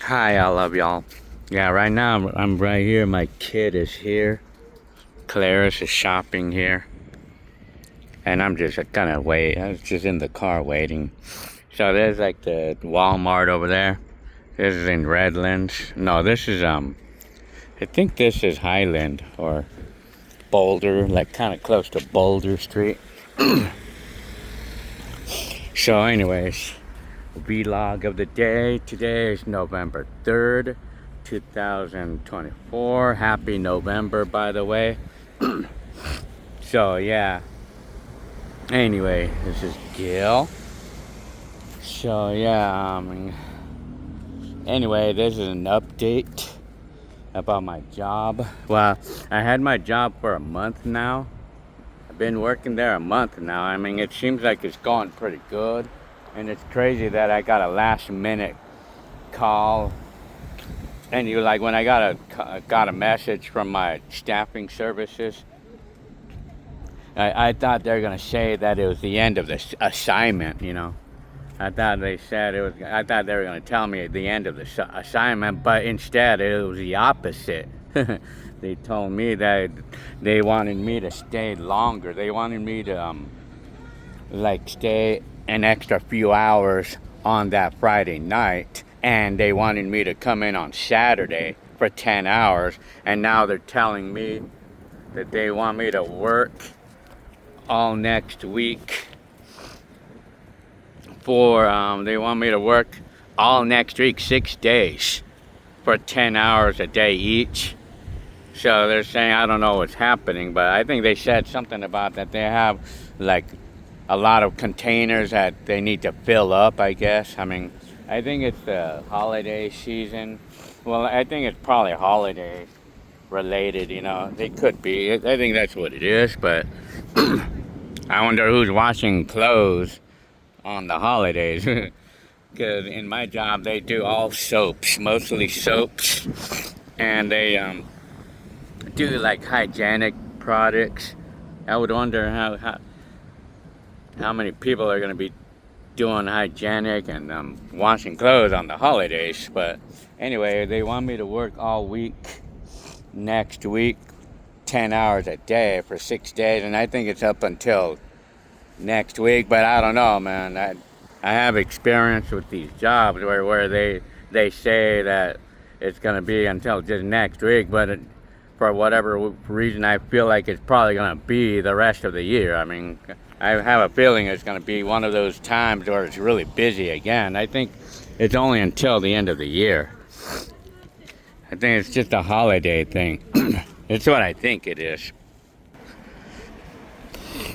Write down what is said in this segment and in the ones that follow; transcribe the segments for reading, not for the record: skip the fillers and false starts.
Hi, I love y'all. Yeah, right now I'm right here. My kid is here. Claris is shopping here, and I'm just kind of wait. I was just in the car waiting. So there's like the Walmart over there. This is in Redlands. No, this is I think this is Highland or Boulder, like kind of close to Boulder Street. So, anyways, vlog of the day. Today is November 3rd, 2024. Happy November, by the way. So, yeah. Anyway, this is Gil. So, yeah. Anyway, this is an update about my job. Well, I had my job for a month now. I've been working there a month now. It seems like it's going pretty good. And it's crazy that I got a last minute call. And you like when I got a message from my staffing services, I thought they were gonna say that it was the end of the assignment. I thought they said it was. I thought they were gonna tell me at the end of the assignment, but instead it was the opposite. They told me that they wanted me to stay longer. They wanted me to like stay an extra few hours on that Friday night, and they wanted me to come in on Saturday for 10 hours, and now they're telling me that they want me to work all next week they want me to work all next week 6 days for 10 hours a day each. So they're saying, I don't know what's happening, but I think they said something about that they have like a lot of containers that they need to fill up, I guess. I think it's the holiday season. Well, I think it's probably holiday related, They could be. I think that's what it is, but I wonder who's washing clothes on the holidays. Because in my job, they do all soaps, mostly soaps. And they do like hygienic products. I would wonder how many people are going to be doing hygienic and washing clothes on the holidays. But anyway, they want me to work all week next week, 10 hours a day for 6 days. And I think it's up until next week, but I don't know, man. I have experience with these jobs where they say that it's going to be until just next week, but for whatever reason, I feel like it's probably going to be the rest of the year. I have a feeling it's going to be one of those times where it's really busy again. I think it's only until the end of the year. I think it's just a holiday thing. It's what I think it is.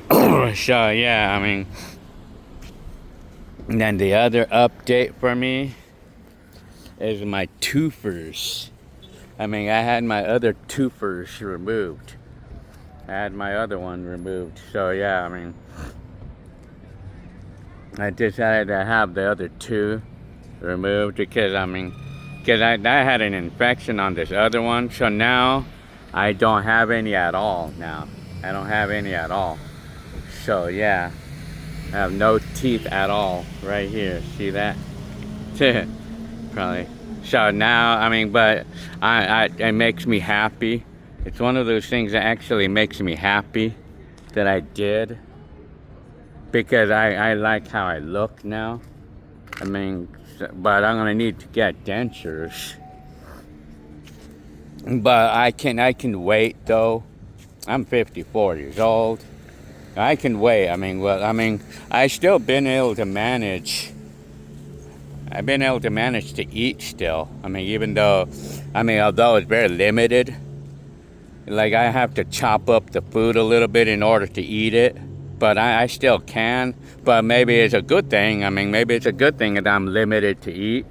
So, yeah, and then the other update for me is my twofers. I had my other twofers removed. I had my other one removed. So, yeah, I decided to have the other two removed because, I had an infection on this other one. So now I don't have any at all now. I don't have any at all. So, yeah. I have no teeth at all right here. See that? Probably. So now, but it makes me happy. It's one of those things that actually makes me happy that I did because I like how I look now. But I'm gonna need to get dentures. But I can wait though. I'm 54 years old. I can wait. I still been able to manage. I've been able to manage to eat still. Even though, although it's very limited, like I have to chop up the food a little bit in order to eat it. But I still can. But maybe it's a good thing. Maybe it's a good thing that I'm limited to eat.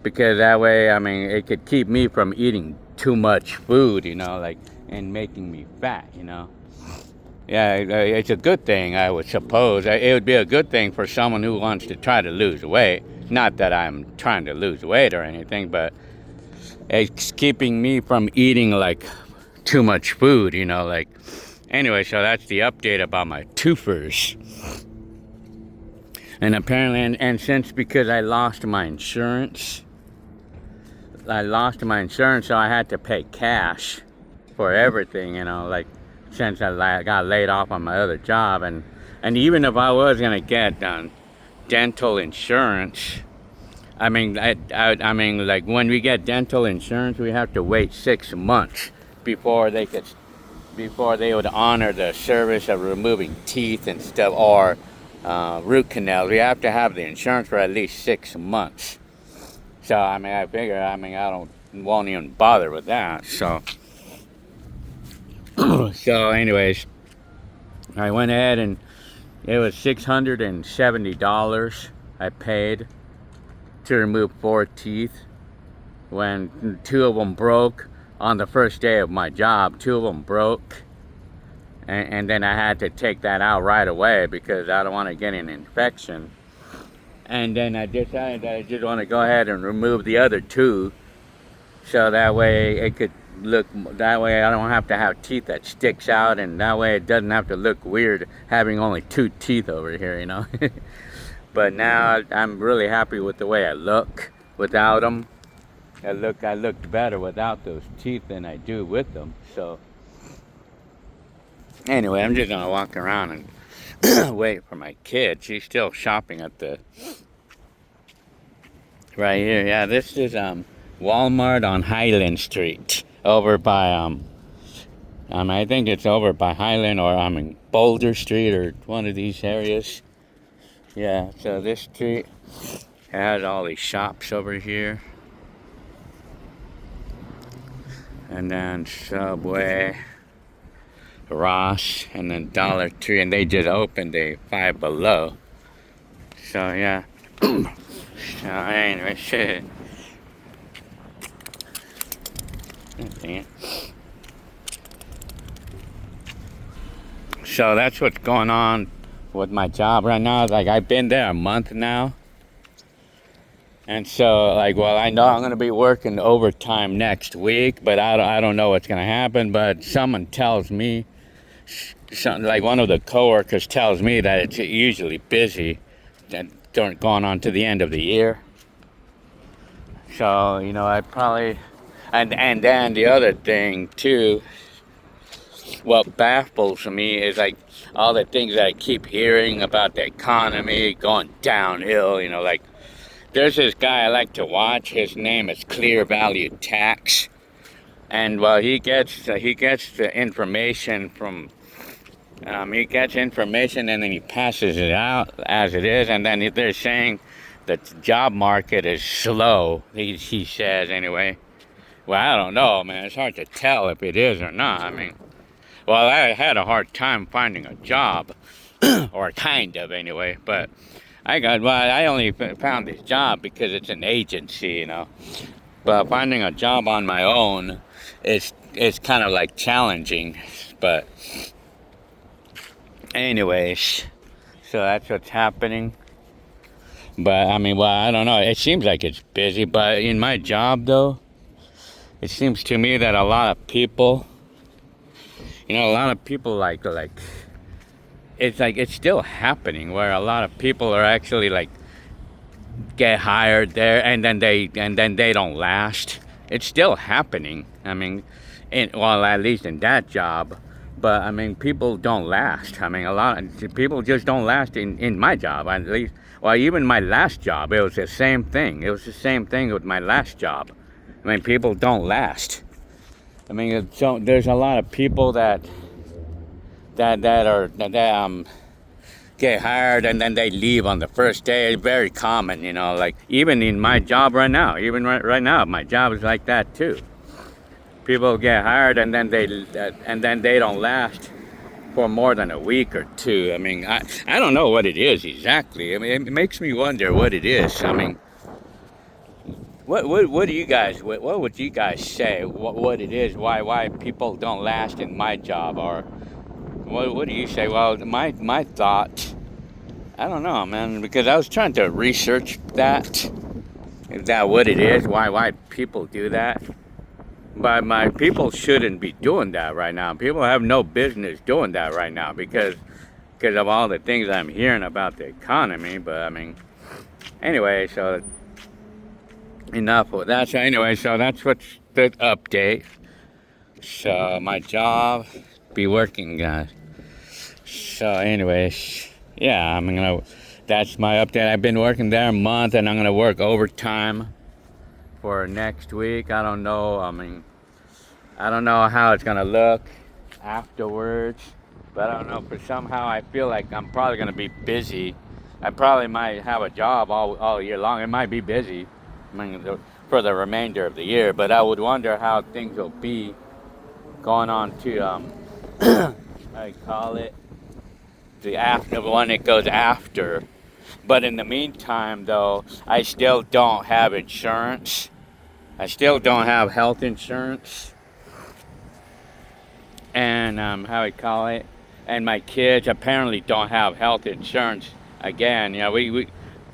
Because that way, it could keep me from eating too much food, and making me fat, Yeah, it's a good thing, I would suppose. It would be a good thing for someone who wants to try to lose weight. Not that I'm trying to lose weight or anything, but it's keeping me from eating, like, too much food, Anyway, so that's the update about my twofers. And apparently, and since because I lost my insurance, I lost my insurance, so I had to pay cash for everything, like since I got laid off on my other job. And even if I was going to get dental insurance, I mean, I mean, like when we get dental insurance, we have to wait 6 months before they would honor the service of removing teeth and stuff, or root canals. We have to have the insurance for at least 6 months. So I mean, I figure, I mean, won't even bother with that. So so anyways, I went ahead and it was $670 I paid to remove 4 teeth when 2 of them broke on the first day of my job. 2 of them broke, and then I had to take that out right away because I don't want to get an infection. And then I decided that I just want to go ahead and remove the other 2, so that way it could look, that way I don't have to have teeth that sticks out, and that way it doesn't have to look weird having only 2 teeth over here. But now I'm really happy with the way I look without them. I looked better without those teeth than I do with them. So anyway, I'm just gonna walk around and wait for my kid. She's still shopping at the right here. Yeah, this is Walmart on Highland Street, over by I think it's over by Highland, or in Boulder Street, or one of these areas. Yeah, so this street has all these shops over here. And then Subway, Ross, and then Dollar Tree, and they just opened a Five Below. So yeah. So anyway, shit. So that's what's going on with my job right now. Like, I've been there a month now, and so like, well, I know I'm gonna be working overtime next week, but I don't know what's gonna happen. But someone tells me, like one of the coworkers tells me that it's usually busy going on to the end of the year. So I probably, and then the other thing too, what baffles me is like all the things that I keep hearing about the economy going downhill. Like there's this guy I like to watch. His name is Clear Value Tax, and well, he gets the information from he gets information and then he passes it out as it is, and then they're saying that the job market is slow. He says anyway. Well, I don't know, man. It's hard to tell if it is or not. I mean, well, I had a hard time finding a job, or kind of anyway. But I only found this job because it's an agency, But finding a job on my own is kind of like challenging. But anyways, so that's what's happening. But I mean, well, I don't know. It seems like it's busy, but in my job though, it seems to me that a lot of people, like it's still happening where a lot of people are actually like get hired there and then they don't last. It's still happening. I mean, at least in that job. But I mean, people don't last. I mean, a lot of people just don't last in my job, at least. Well, even my last job, it was the same thing. It was the same thing with my last job. I mean, people don't last. I mean, so there's a lot of people that get hired and then they leave on the first day. It's very common, like even in my job right now. Even right now, my job is like that too. People get hired and then they don't last for more than a week or 2. I mean, I don't know what it is exactly. I mean, it makes me wonder what it is. I mean, what do you guys, what would you guys say what it is, why people don't last in my job, or what do you say? Well, my thought, I don't know, man, because I was trying to research that what it is, why people do that. But my people shouldn't be doing that right now. People have no business doing that right now because of all the things I'm hearing about the economy. But I mean, anyway, so enough of that. So anyway, so that's what's the update. So my job, be working, guys. So anyways, yeah, I'm gonna. That's my update. I've been working there a month, and I'm gonna work overtime for next week. I don't know. I mean, I don't know how it's gonna look afterwards, but I don't know. But somehow I feel like I'm probably gonna be busy. I probably might have a job all year long. It might be busy, I mean, for the remainder of the year. But I would wonder how things will be going on to I call it the after one that goes after. But in the meantime, though, I still don't have insurance. I still don't have health insurance, and how we call it, and my kids apparently don't have health insurance again. You know, we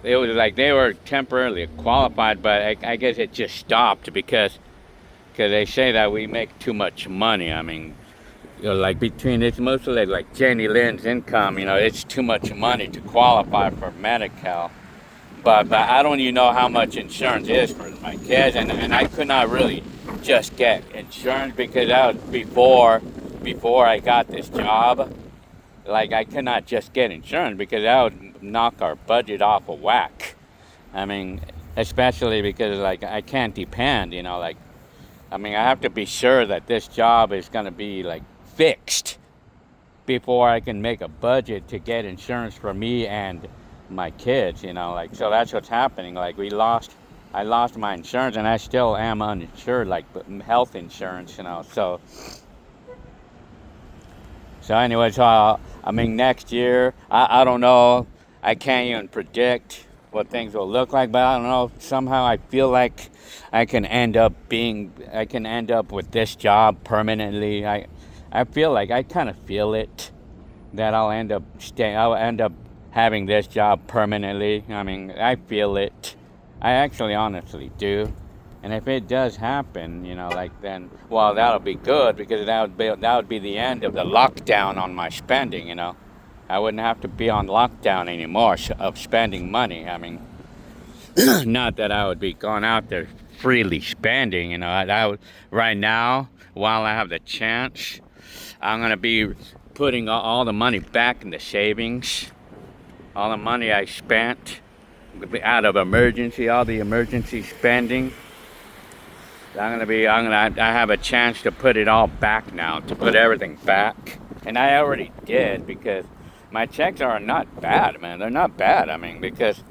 it was like they were temporarily qualified, but I guess it just stopped because they say that we make too much money. I mean, you know, like between it's mostly like Jenny Lynn's income. You know, it's too much money to qualify for Medi-Cal. But I don't even know how much insurance is for my kids, and I could not really just get insurance because that was before I got this job. Like I could not just get insurance because that would knock our budget off of whack. I mean, especially because like I can't depend, you know, like I mean I have to be sure that this job is gonna be like fixed before I can make a budget to get insurance for me and my kids, you know, like so that's what's happening. Like I lost my insurance and I still am uninsured, like health insurance, you know. So anyway, so I mean next year, I don't know, I can't even predict what things will look like, but I don't know. Somehow I feel like I can end up with this job permanently. I feel like I kind of feel it that I'll end up having this job permanently. I mean, I feel it. I actually honestly do. And if it does happen, you know, like then, well, that'll be good because that would be the end of the lockdown on my spending, you know. I wouldn't have to be on lockdown anymore of spending money. I mean, not that I would be going out there freely spending, you know. I would, right now, while I have the chance, I'm going to be putting all the money back in the savings. All the money I spent out of emergency, all the emergency spending. I have a chance to put it all back now, to put everything back. And I already did because my checks are not bad, man. They're not bad. I mean, because,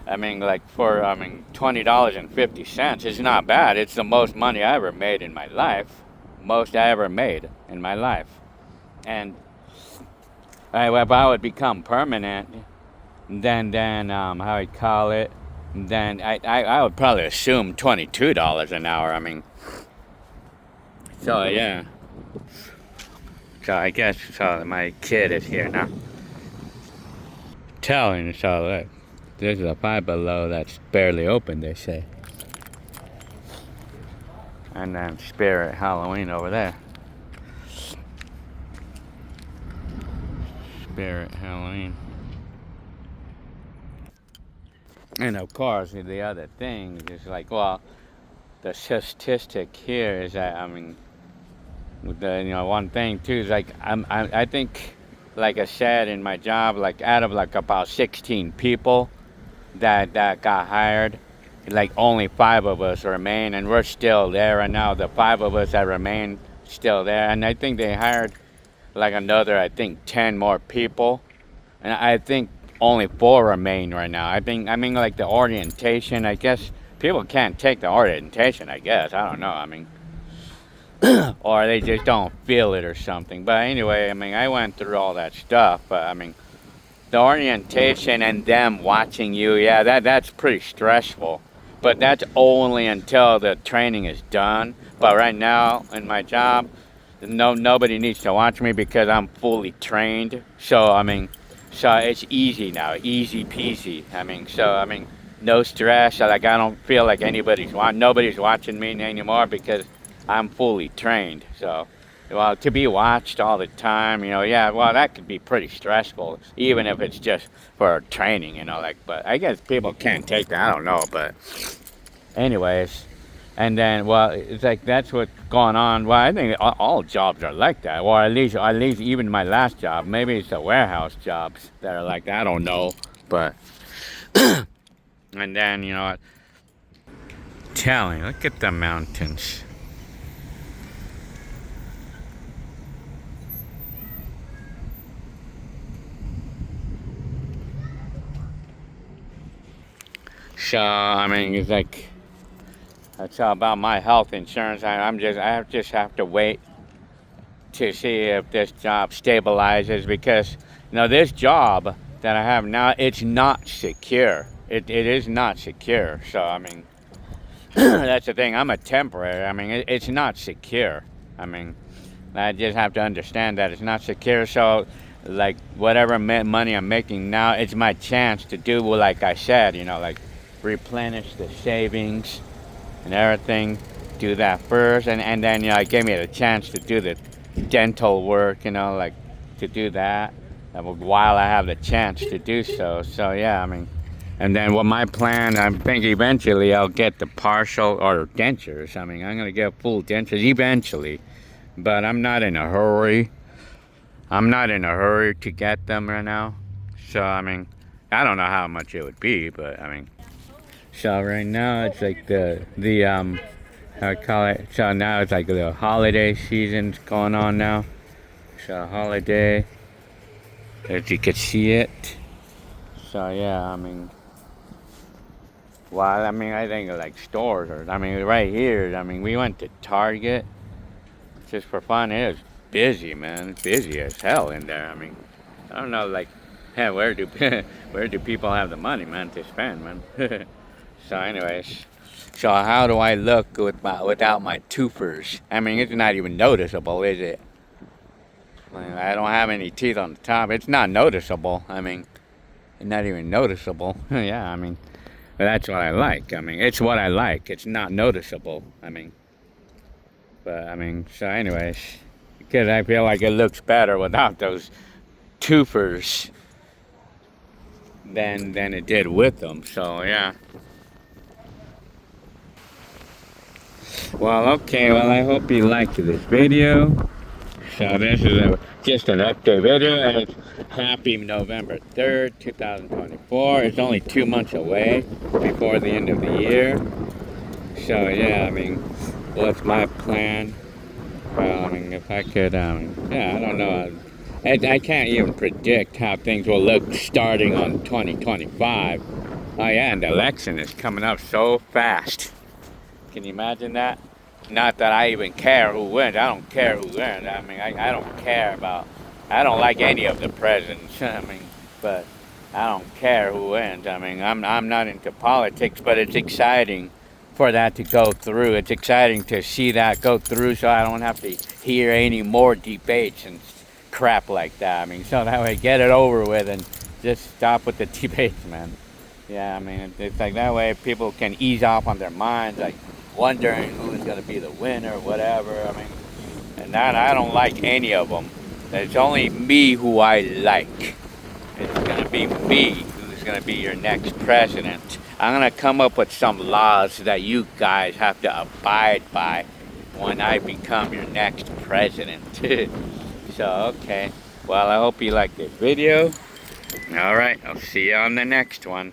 I mean, like for, I mean, $20.50 is not bad. It's the most money I ever made in my life. Most I ever made in my life. And if I would become permanent, then how I call it, then I would probably assume $22 an hour. I mean, so yeah. So I guess so. My kid is here now. Telling so look, there's a Five Below that's barely open. They say, and then Spirit Halloween over there. Spirit Halloween. And of course, the other thing is like, well, the statistic here is that I mean, with the one thing too is like I think, like I said in my job, like out of like about 16 people that got hired, like only 5 of us remain, and we're still there. And now the 5 of us that remain still there, and I think they hired like another, I think 10 more people, and I think only 4 remain right now. I mean like the orientation, I guess people can't take the orientation, I guess. I don't know. I mean, or they just don't feel it or something. But anyway, I mean, I went through all that stuff. But I mean, the orientation and them watching you, yeah, that's pretty stressful. But that's only until the training is done. But right now in my job, nobody needs to watch me because I'm fully trained. So I mean, so it's easy now, easy peasy. I mean, no stress. Like I don't feel like nobody's watching me anymore because I'm fully trained. So, well, to be watched all the time, yeah, well, that could be pretty stressful, even if it's just for training, like. But I guess people can't take that. I don't know, but Anyways, and then, well, it's like that's what's going on. Well, I think all jobs are like that, or at least even my last job. Maybe it's the warehouse jobs that are like that. I don't know, but and then telling, look at the mountains. So I mean, it's like that's all about my health insurance. I just have to wait to see if this job stabilizes because this job that I have now, it's not secure. It is not secure. So I mean, that's the thing. I'm a temporary. I mean, it's not secure. I mean, I just have to understand that it's not secure. So, like whatever money I'm making now, it's my chance to do, well, like I said, like replenish the savings and everything. Do that first, and then it gave me the chance to do the dental work. Like to do that while I have the chance to do so. So yeah, I mean. And then what my plan, I think eventually I'll get the partial or dentures. I mean, I'm going to get full dentures eventually, but I'm not in a hurry. I'm not in a hurry to get them right now. So, I mean, I don't know how much it would be, but I mean, so right now it's like how I call it. So now it's like the holiday season's going on now. So holiday, as you can see it. So yeah, I mean, well, I mean, I think of like stores, or I mean, right here. I mean, we went to Target just for fun. It was busy, man. It's busy as hell in there. I mean, I don't know, like, yeah, where do where do people have the money, man, to spend, man? So, anyways, so how do I look without my twofers? I mean, it's not even noticeable, is it? I don't have any teeth on the top. It's not noticeable. I mean, it's not even noticeable. Yeah, I mean. But that's what I like. I mean, it's what I like. It's not noticeable. I mean, but I mean, so anyways, because I feel like it looks better without those twofers than it did with them. So yeah. Well, okay. Well, I hope you liked this video. So this is just an update video, and it's happy November 3rd, 2024. It's only 2 months away before the end of the year. So yeah, I mean, what's my plan? Well, I mean, if I could, yeah, I don't know. I can't even predict how things will look starting on 2025. Oh yeah, and the election is coming up so fast. Can you imagine that? Not that I even care who wins. I don't care who wins. I mean, I don't care about. I don't like any of the presidents. I mean, but I don't care who wins. I mean, I'm not into politics, but it's exciting for that to go through. It's exciting to see that go through, so I don't have to hear any more debates and crap like that. I mean, so that way, get it over with and just stop with the debates, man. Yeah, I mean, it's like that way people can ease off on their minds, like wondering who's going to be the winner, whatever. I mean, and that I don't like any of them. It's only me who I like. It's going to be me who's going to be your next president. I'm going to come up with some laws that you guys have to abide by when I become your next president. So, okay. Well, I hope you liked this video. All right, I'll see you on the next one.